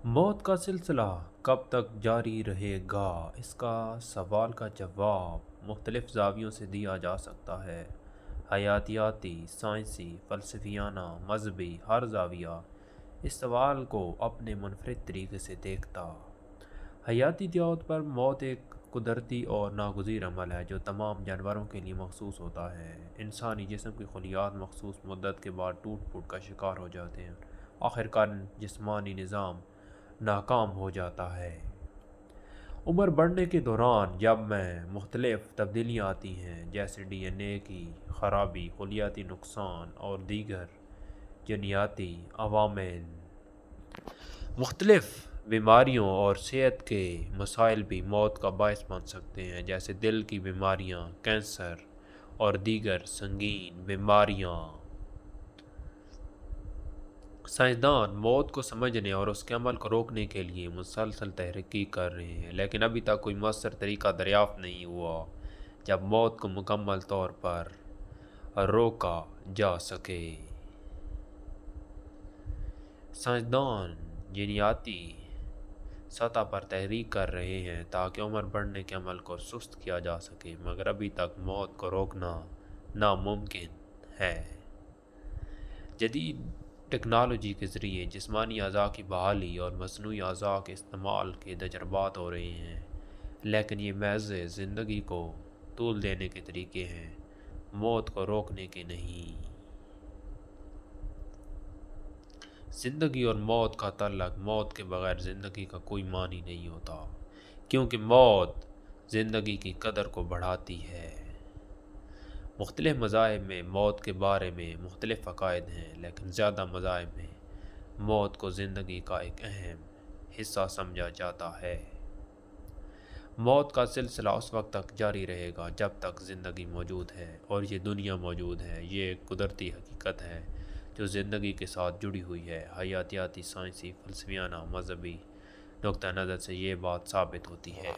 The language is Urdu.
موت کا سلسلہ کب تک جاری رہے گا؟ اس کا سوال کا جواب مختلف زاویوں سے دیا جا سکتا ہے۔ حیاتیاتی، سائنسی، فلسفیانہ، مذہبی، ہر زاویہ اس سوال کو اپنے منفرد طریقے سے دیکھتا۔ حیاتی طور پر موت ایک قدرتی اور ناگزیر عمل ہے جو تمام جانوروں کے لیے مخصوص ہوتا ہے۔ انسانی جسم کی خلیات مخصوص مدت کے بعد ٹوٹ پھوٹ کا شکار ہو جاتے ہیں، آخر کار جسمانی نظام ناکام ہو جاتا ہے۔ عمر بڑھنے کے دوران جب میں مختلف تبدیلیاں آتی ہیں جیسے ڈی این اے کی خرابی، خلیاتی نقصان اور دیگر جینیاتی عوامل، مختلف بیماریوں اور صحت کے مسائل بھی موت کا باعث بن سکتے ہیں جیسے دل کی بیماریاں، کینسر اور دیگر سنگین بیماریاں۔ سائنسدان موت کو سمجھنے اور اس کے عمل کو روکنے کے لیے مسلسل تحقیق کر رہے ہیں، لیکن ابھی تک کوئی مؤثر طریقہ دریافت نہیں ہوا جب موت کو مکمل طور پر روکا جا سکے۔ سائنسدان جینیاتی سطح پر تحقیق کر رہے ہیں تاکہ عمر بڑھنے کے عمل کو سست کیا جا سکے، مگر ابھی تک موت کو روکنا ناممکن ہے۔ جدید ٹیکنالوجی کے ذریعے جسمانی اعضاء کی بحالی اور مصنوعی اعضاء کے استعمال کے تجربات ہو رہے ہیں، لیکن یہ محض زندگی کو طول دینے کے طریقے ہیں، موت کو روکنے کے نہیں۔ زندگی اور موت کا تعلق: موت کے بغیر زندگی کا کوئی معنی نہیں ہوتا، کیونکہ موت زندگی کی قدر کو بڑھاتی ہے۔ مختلف مذاہب میں موت کے بارے میں مختلف عقائد ہیں، لیکن زیادہ مذاہب میں موت کو زندگی کا ایک اہم حصہ سمجھا جاتا ہے۔ موت کا سلسلہ اس وقت تک جاری رہے گا جب تک زندگی موجود ہے اور یہ دنیا موجود ہے۔ یہ ایک قدرتی حقیقت ہے جو زندگی کے ساتھ جڑی ہوئی ہے۔ حیاتیاتی، سائنسی، فلسفیانہ، مذہبی نقطہ نظر سے یہ بات ثابت ہوتی ہے۔